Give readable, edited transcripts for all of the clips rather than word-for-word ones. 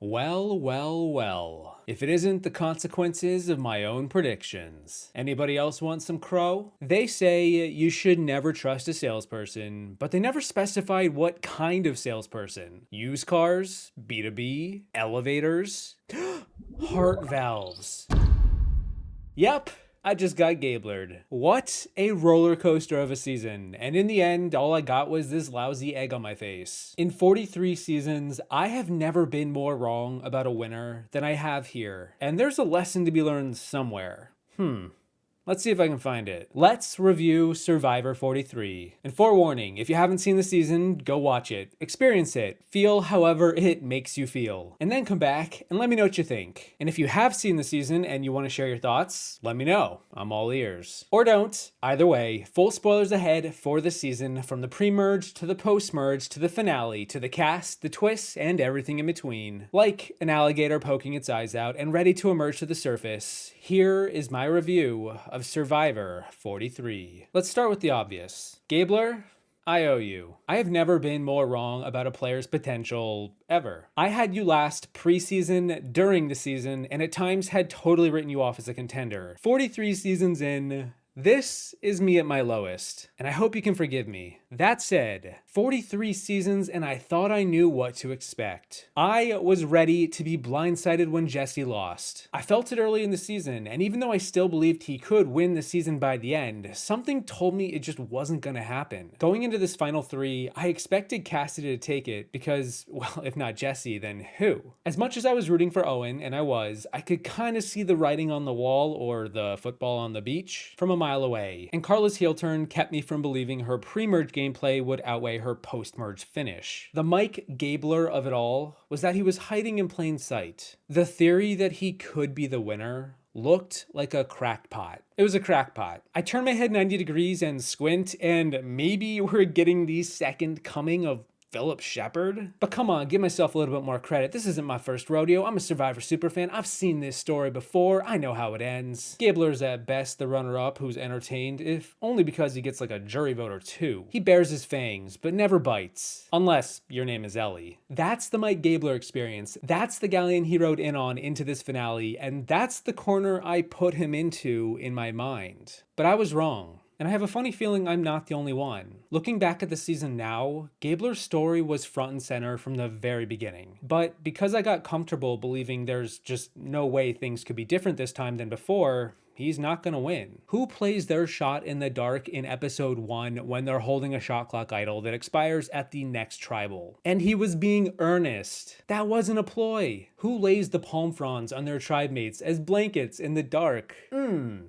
Well, well, well. If it isn't the consequences of my own predictions. Anybody else want some crow? They say you should never trust a salesperson, but they never specified what kind of salesperson. Used cars? B2B? Elevators? Heart valves. Yep. I just got Gablered. What a roller coaster of a season. And in the end, all I got was this lousy egg on my face. In 43 seasons, I have never been more wrong about a winner than I have here. And there's a lesson to be learned somewhere. Let's see if I can find it. Let's review Survivor 43. And forewarning, if you haven't seen the season, go watch it. Experience it. Feel however it makes you feel. And then come back and let me know what you think. And if you have seen the season and you want to share your thoughts, let me know. I'm all ears. Or don't. Either way, full spoilers ahead for the season, from the pre-merge to the post-merge to the finale to the cast, the twists, and everything in between. Like an alligator poking its eyes out and ready to emerge to the surface, here is my review of Survivor 43. Let's start with the obvious. Gabler, I owe you. I have never been more wrong about a player's potential, ever. I had you last preseason, during the season, and at times had totally written you off as a contender. 43 seasons in, this is me at my lowest, and I hope you can forgive me. That said, 43 seasons and I thought I knew what to expect. I was ready to be blindsided when Jesse lost. I felt it early in the season, and even though I still believed he could win the season by the end, something told me it just wasn't gonna happen. Going into this final three, I expected Cassidy to take it because, well, if not Jesse, then who? As much as I was rooting for Owen, and I could kind of see the writing on the wall or the football on the beach from a mile away, and Carla's heel turn kept me from believing her pre-merge gameplay would outweigh her post-merge finish. The Mike Gabler of it all was that he was hiding in plain sight. The theory that he could be the winner looked like a crackpot. It was a crackpot. I turn my head 90 degrees and squint, and maybe we're getting the second coming of Philip Shepard? But come on, give myself a little bit more credit. This isn't my first rodeo. I'm a Survivor superfan. I've seen this story before. I know how it ends. Gabler's at best the runner-up who's entertained, if only because he gets like a jury vote or two. He bears his fangs, but never bites. Unless your name is Ellie. That's the Mike Gabler experience. That's the galleon he rode in on into this finale, and that's the corner I put him into in my mind. But I was wrong. And I have a funny feeling I'm not the only one. Looking back at the season now, Gabler's story was front and center from the very beginning. But because I got comfortable believing there's just no way things could be different this time than before, he's not gonna win. Who plays their shot in the dark in episode 1 when they're holding a shot clock idol that expires at the next tribal? And he was being earnest. That wasn't a ploy. Who lays the palm fronds on their tribe mates as blankets in the dark?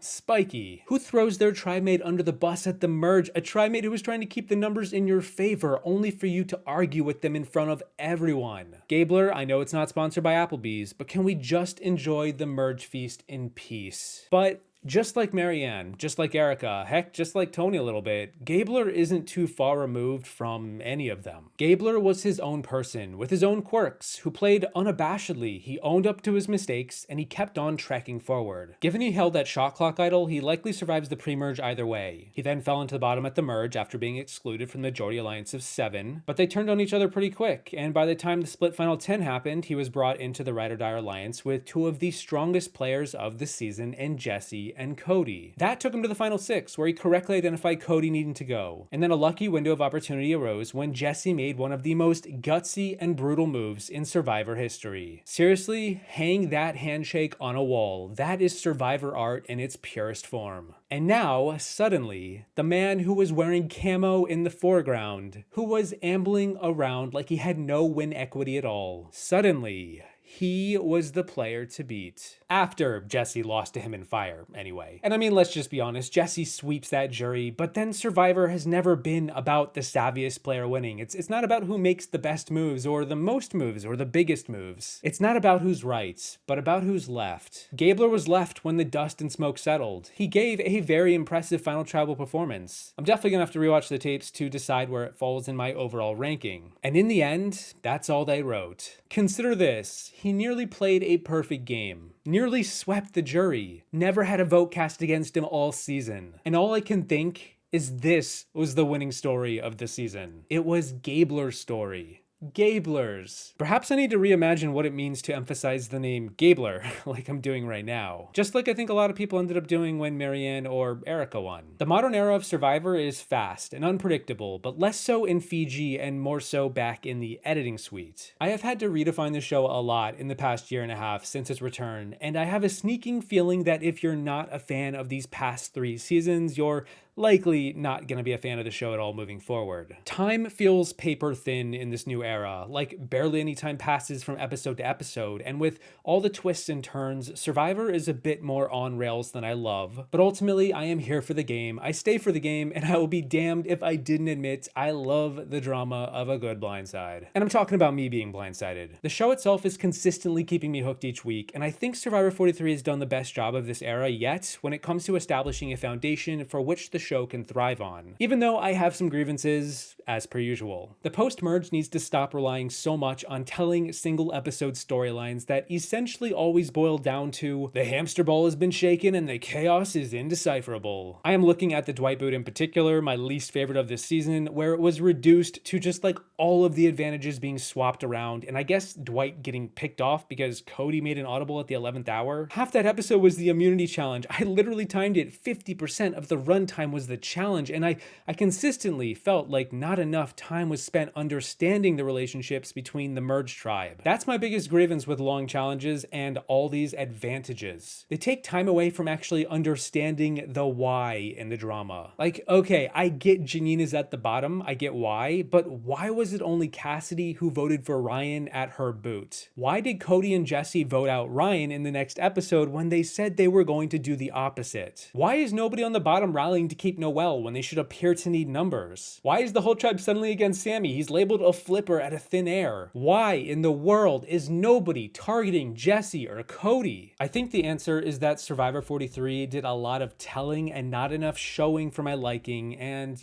Spiky. Who throws their tribe mate under the bus at the merge? A tribe mate who was trying to keep the numbers in your favor only for you to argue with them in front of everyone. Gabler, I know it's not sponsored by Applebee's, but can we just enjoy the merge feast in peace? But just like Marianne, just like Erica, heck, just like Tony a little bit, Gabler isn't too far removed from any of them. Gabler was his own person, with his own quirks, who played unabashedly. He owned up to his mistakes, and he kept on trekking forward. Given he held that shot clock idol, he likely survives the pre-merge either way. He then fell into the bottom at the merge after being excluded from the Geordie Alliance of 7, but they turned on each other pretty quick, and by the time the split final 10 happened, he was brought into the Ride or Die Alliance with two of the strongest players of the season in Jesse and Cody. That took him to the final 6, where he correctly identified Cody needing to go. And then a lucky window of opportunity arose when Jesse made one of the most gutsy and brutal moves in Survivor history. Seriously, hang that handshake on a wall. That is Survivor art in its purest form. And now, suddenly, the man who was wearing camo in the foreground, who was ambling around like he had no win equity at all, suddenly, he was the player to beat. After Jesse lost to him in fire, anyway. And I mean, let's just be honest, Jesse sweeps that jury, but then Survivor has never been about the savviest player winning. It's not about who makes the best moves, or the most moves, or the biggest moves. It's not about who's right, but about who's left. Gabler was left when the dust and smoke settled. He gave a very impressive final tribal performance. I'm definitely gonna have to rewatch the tapes to decide where it falls in my overall ranking. And in the end, that's all they wrote. Consider this. He nearly played a perfect game, nearly swept the jury, never had a vote cast against him all season. And all I can think is this was the winning story of the season. It was Gabler's story. Gablers. Perhaps I need to reimagine what it means to emphasize the name Gabler, like I'm doing right now. Just like I think a lot of people ended up doing when Marianne or Erica won. The modern era of Survivor is fast and unpredictable, but less so in Fiji and more so back in the editing suite. I have had to redefine the show a lot in the past year and a half since its return, and I have a sneaking feeling that if you're not a fan of these past 3 seasons, you're likely not going to be a fan of the show at all moving forward. Time feels paper thin in this new era, like barely any time passes from episode to episode, and with all the twists and turns, Survivor is a bit more on rails than I love. But ultimately, I am here for the game, I stay for the game, and I will be damned if I didn't admit I love the drama of a good blindside. And I'm talking about me being blindsided. The show itself is consistently keeping me hooked each week, and I think Survivor 43 has done the best job of this era yet when it comes to establishing a foundation for which the show can thrive on, even though I have some grievances, as per usual. The post-merge needs to stop relying so much on telling single episode storylines that essentially always boil down to the hamster ball has been shaken and the chaos is indecipherable. I am looking at the Dwight boot in particular, my least favorite of this season, where it was reduced to just like all of the advantages being swapped around, and I guess Dwight getting picked off because Cody made an audible at the 11th hour. Half that episode was the immunity challenge. I literally timed it 50% of the runtime was the challenge, and I consistently felt like not enough time was spent understanding the relationships between the merged tribe. That's my biggest grievance with long challenges and all these advantages. They take time away from actually understanding the why in the drama. Like, okay, I get Janine is at the bottom, I get why, but why was it only Cassidy who voted for Ryan at her boot? Why did Cody and Jesse vote out Ryan in the next episode when they said they were going to do the opposite? Why is nobody on the bottom rallying to keep Noel when they should appear to need numbers? Why is the whole tribe suddenly against Sammy? He's labeled a flipper out of thin air. Why in the world is nobody targeting Jesse or Cody? I think the answer is that Survivor 43 did a lot of telling and not enough showing for my liking, and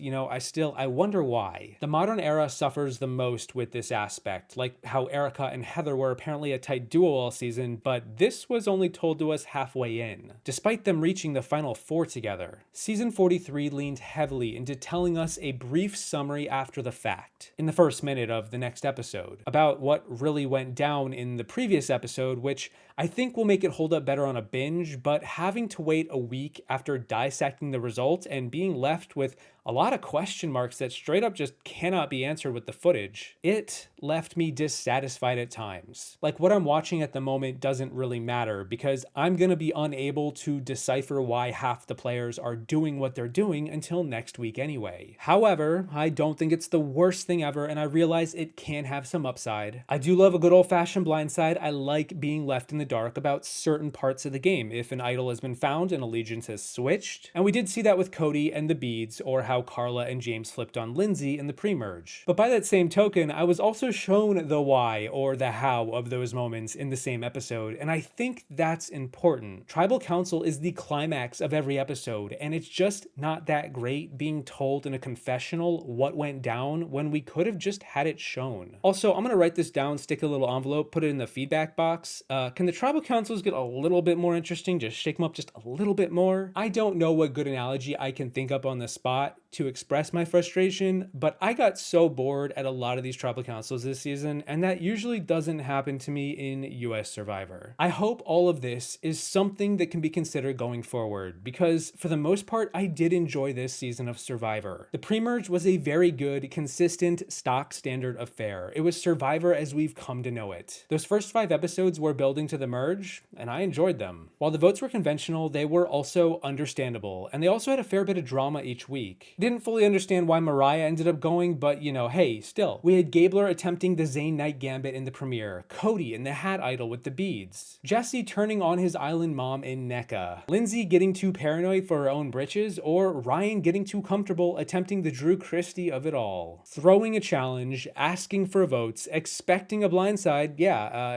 I wonder why. The modern era suffers the most with this aspect, like how Erica and Heather were apparently a tight duo all season, but this was only told to us halfway in, despite them reaching the final 4 together. Season 43 leaned heavily into telling us a brief summary after the fact, in the first minute of the next episode, about what really went down in the previous episode, which I think will make it hold up better on a binge, but having to wait a week after dissecting the results and being left with a lot of question marks that straight up just cannot be answered with the footage, it left me dissatisfied at times. Like, what I'm watching at the moment doesn't really matter because I'm gonna be unable to decipher why half the players are doing what they're doing until next week anyway. However, I don't think it's the worst thing ever, and I realize it can have some upside. I do love a good old-fashioned blindside. I like being left in the dark about certain parts of the game if an idol has been found and allegiance has switched, and we did see that with Cody and the beads, or how Carla and James flipped on Lindsay in the pre-merge. But by that same token, I was also shown the why or the how of those moments in the same episode, and I think that's important. Tribal Council is the climax of every episode, and it's just not that great being told in a confessional what went down when we could have just had it shown. Also, I'm gonna write this down, stick a little envelope, put it in the feedback box. Can the Tribal Councils get a little bit more interesting? Just shake them up just a little bit more? I don't know what good analogy I can think up on the spot to express my frustration, but I got so bored at a lot of these tribal councils this season, and that usually doesn't happen to me in US Survivor. I hope all of this is something that can be considered going forward, because for the most part, I did enjoy this season of Survivor. The pre-merge was a very good, consistent, stock standard affair. It was Survivor as we've come to know it. Those first 5 episodes were building to the merge, and I enjoyed them. While the votes were conventional, they were also understandable, and they also had a fair bit of drama each week. Didn't fully understand why Mariah ended up going, but hey, still. We had Gabler attempting the Zayn Knight gambit in the premiere, Cody in the hat idol with the beads, Jesse turning on his island mom in NECA, Lindsay getting too paranoid for her own britches, or Ryan getting too comfortable attempting the Drew Christie of it all. Throwing a challenge, asking for votes, expecting a blindside,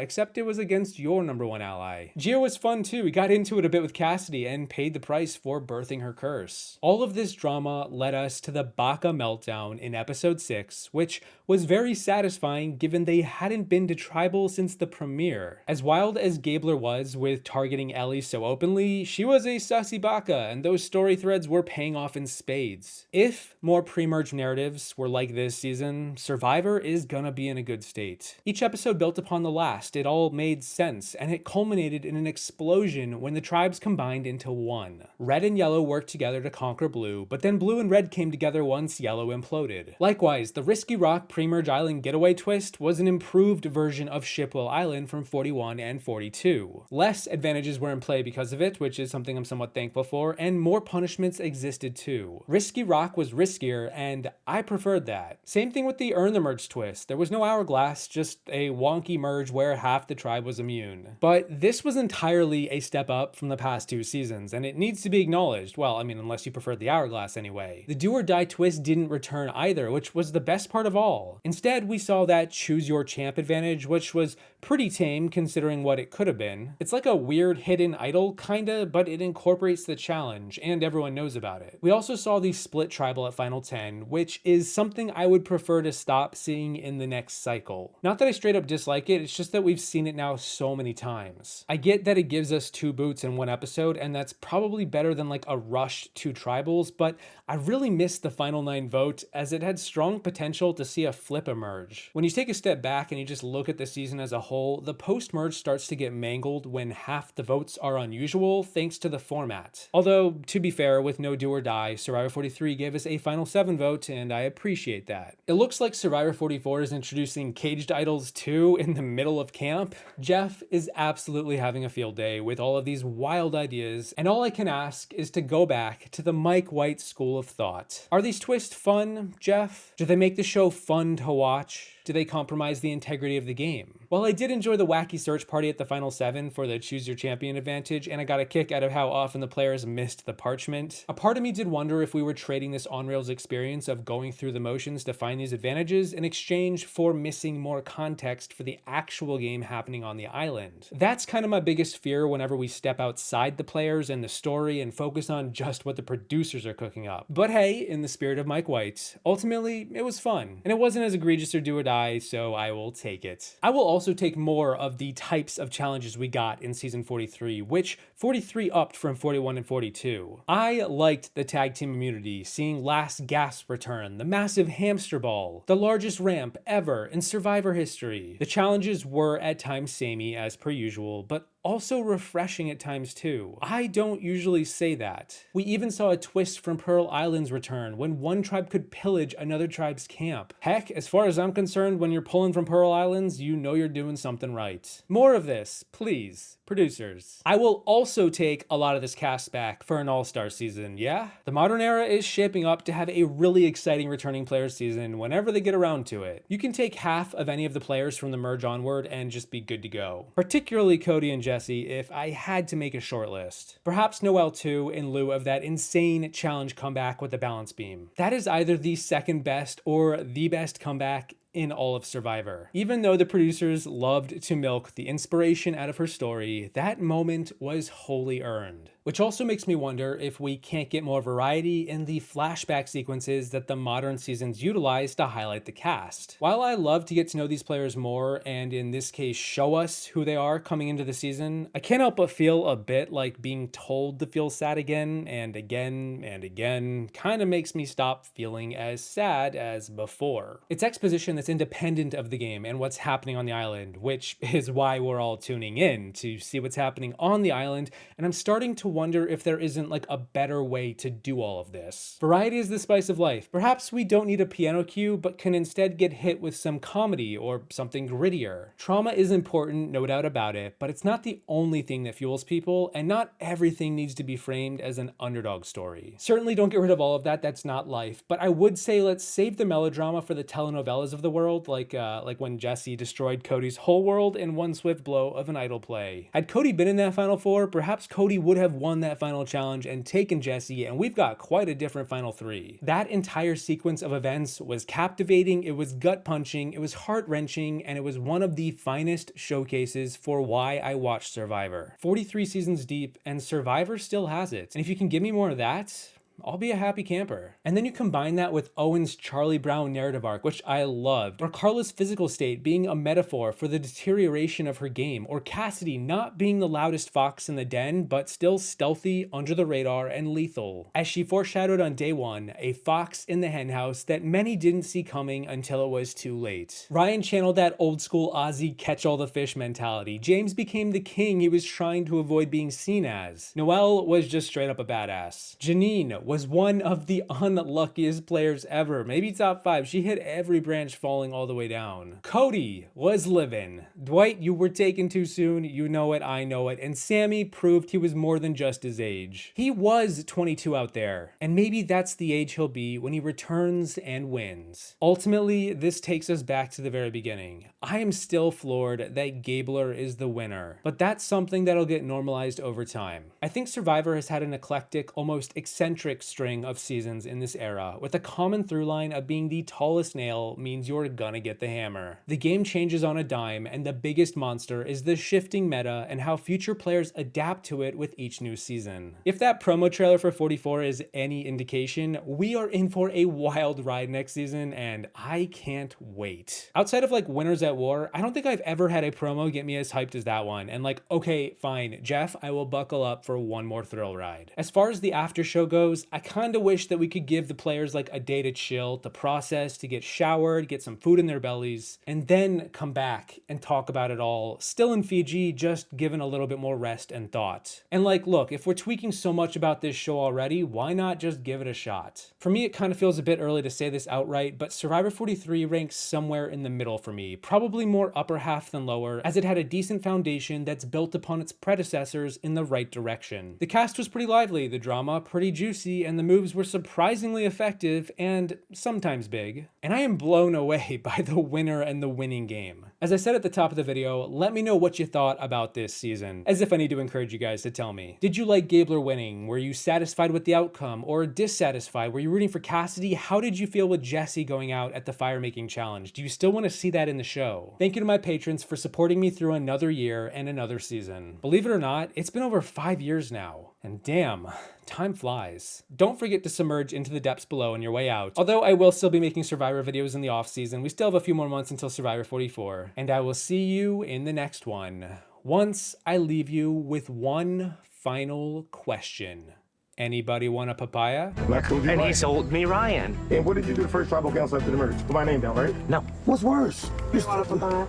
except it was against your #1 ally. Gia was fun too. We got into it a bit with Cassidy and paid the price for birthing her curse. All of this drama led us to the Baka meltdown in episode 6, which was very satisfying given they hadn't been to tribal since the premiere. As wild as Gabler was with targeting Ellie so openly, she was a sussy Baka, and those story threads were paying off in spades. If more pre-merge narratives were like this season, Survivor is gonna be in a good state. Each episode built upon the last, it all made sense, and it culminated in an explosion when the tribes combined into one. Red and yellow worked together to conquer blue, but then blue and red came together once yellow imploded. Likewise, the Risky Rock Premerge Island getaway twist was an improved version of Shipwell Island from 41 and 42. Less advantages were in play because of it, which is something I'm somewhat thankful for, and more punishments existed too. Risky Rock was riskier, and I preferred that. Same thing with the Earn the Merge twist. There was no hourglass, just a wonky merge where half the tribe was immune. But this was entirely a step up from the past 2 seasons, and it needs to be acknowledged. Well, I mean, unless you preferred the hourglass anyway. The do or die twist didn't return either, which was the best part of all. Instead, we saw that choose your champ advantage, which was pretty tame considering what it could have been. It's like a weird hidden idol kinda, but it incorporates the challenge, and everyone knows about it. We also saw the split tribal at Final 10, which is something I would prefer to stop seeing in the next cycle. Not that I straight up dislike it, it's just that we've seen it now so many times. I get that it gives us 2 boots in 1 episode, and that's probably better than like a rushed 2 tribals, but I really missed the Final 9 vote as it had strong potential to see a flip emerge. When you take a step back and you just look at the season as a whole, the post-merge starts to get mangled when half the votes are unusual thanks to the format. Although, to be fair, with no do or die, Survivor 43 gave us a Final 7 vote, and I appreciate that. It looks like Survivor 44 is introducing caged idols too in the middle of camp. Jeff is absolutely having a field day with all of these wild ideas, and all I can ask is to go back to the Mike White school of thought. Are these twists fun, Jeff? Do they make the show fun to watch? Do they compromise the integrity of the game? While I did enjoy the wacky search party at the Final 7 for the choose your champion advantage, and I got a kick out of how often the players missed the parchment, a part of me did wonder if we were trading this on-rails experience of going through the motions to find these advantages in exchange for missing more context for the actual game happening on the island. That's kind of my biggest fear whenever we step outside the players and the story and focus on just what the producers are cooking up. But hey, in the spirit of Mike White, ultimately it was fun, and it wasn't as egregious or do or die, so I will take it. I will also take more of the types of challenges we got in season 43, which 43 upped from 41 and 42. I liked the tag team immunity, seeing Last Gasp return, the massive hamster ball, the largest ramp ever in Survivor history. The challenges were at times samey as per usual, but also refreshing at times too. I don't usually say that. We even saw a twist from Pearl Island's return when one tribe could pillage another tribe's camp. Heck, as far as I'm concerned, when you're pulling from Pearl Islands, you know you're doing something right. More of this, please. Producers. I will also take a lot of this cast back for an all-star season, yeah? The modern era is shaping up to have a really exciting returning players season whenever they get around to it. You can take half of any of the players from the merge onward and just be good to go. Particularly Cody and Jesse if I had to make a short list. Perhaps Noelle too, in lieu of that insane challenge comeback with the balance beam. That is either the second best or the best comeback in all of Survivor. Even though the producers loved to milk the inspiration out of her story, that moment was wholly earned. Which also makes me wonder if we can't get more variety in the flashback sequences that the modern seasons utilize to highlight the cast. While I love to get to know these players more, and in this case show us who they are coming into the season, I can't help but feel a bit like being told to feel sad again and again and again kind of makes me stop feeling as sad as before. It's exposition that's independent of the game and what's happening on the island, which is why we're all tuning in to see what's happening on the island, and I'm starting to wonder if there isn't like a better way to do all of this. Variety is the spice of life. Perhaps we don't need a piano cue, but can instead get hit with some comedy or something grittier. Trauma is important, no doubt about it, but it's not the only thing that fuels people, and not everything needs to be framed as an underdog story. Certainly don't get rid of all of that, that's not life, but I would say let's save the melodrama for the telenovelas of the world, like when Jesse destroyed Cody's whole world in one swift blow of an idol play. Had Cody been in that Final Four, perhaps Cody would have won that final challenge and taken Jesse, and we've got quite a different Final 3. That entire sequence of events was captivating, it was gut-punching, it was heart-wrenching, and it was one of the finest showcases for why I watched Survivor. 43 seasons deep, and Survivor still has it. And if you can give me more of that, I'll be a happy camper. And then you combine that with Owen's Charlie Brown narrative arc, which I loved, or Carla's physical state being a metaphor for the deterioration of her game, or Cassidy not being the loudest fox in the den, but still stealthy, under the radar, and lethal. As she foreshadowed on day one, a fox in the henhouse that many didn't see coming until it was too late. Ryan channeled that old school Aussie catch all the fish mentality. James became the king he was trying to avoid being seen as. Noelle was just straight up a badass. Janine was one of the unluckiest players ever, maybe top 5. She hit every branch falling all the way down. Cody was living. Dwight, you were taken too soon. You know it, I know it. And Sammy proved he was more than just his age. He was 22 out there, and maybe that's the age he'll be when he returns and wins. Ultimately, this takes us back to the very beginning. I am still floored that Gabler is the winner, but that's something that'll get normalized over time. I think Survivor has had an eclectic, almost eccentric string of seasons in this era, with a common through line of being the tallest nail means you're gonna get the hammer. The game changes on a dime, and the biggest monster is the shifting meta and how future players adapt to it with each new season. If that promo trailer for 44 is any indication, we are in for a wild ride next season, and I can't wait. Outside of like Winners at War, I don't think I've ever had a promo get me as hyped as that one, and like, okay, fine, Jeff, I will buckle up for one more thrill ride. As far as the after show goes, I kinda wish that we could give the players like a day to chill, to process, to get showered, get some food in their bellies, and then come back and talk about it all, still in Fiji, just given a little bit more rest and thought. And like, look, if we're tweaking so much about this show already, why not just give it a shot? For me, it kind of feels a bit early to say this outright, but Survivor 43 ranks somewhere in the middle for me, probably more upper half than lower, as it had a decent foundation that's built upon its predecessors in the right direction. The cast was pretty lively, the drama pretty juicy, and the moves were surprisingly effective and sometimes big. And I am blown away by the winner and the winning game. As I said at the top of the video, let me know what you thought about this season, as if I need to encourage you guys to tell me. Did you like Gabler winning? Were you satisfied with the outcome or dissatisfied? Were you rooting for Cassidy? How did you feel with Jesse going out at the fire making challenge? Do you still want to see that in the show? Thank you to my patrons for supporting me through another year and another season. Believe it or not, it's been over 5 years now. And damn, time flies. Don't forget to submerge into the depths below on your way out. Although I will still be making Survivor videos in the off season, we still have a few more months until Survivor 44. And I will see you in the next one. Once I leave you with one final question. Anybody want a papaya? And he sold me Ryan. And what did you do the first tribal council after the merge? Put my name down, right? No. What's worse? You want a papaya?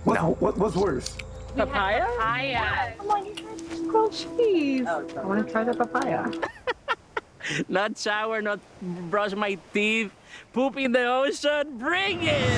What's worse? Papaya? Papaya. Come on, you guys just grilled cheese. I want to try the papaya. Not shower, not brush my teeth, poop in the ocean. Bring it!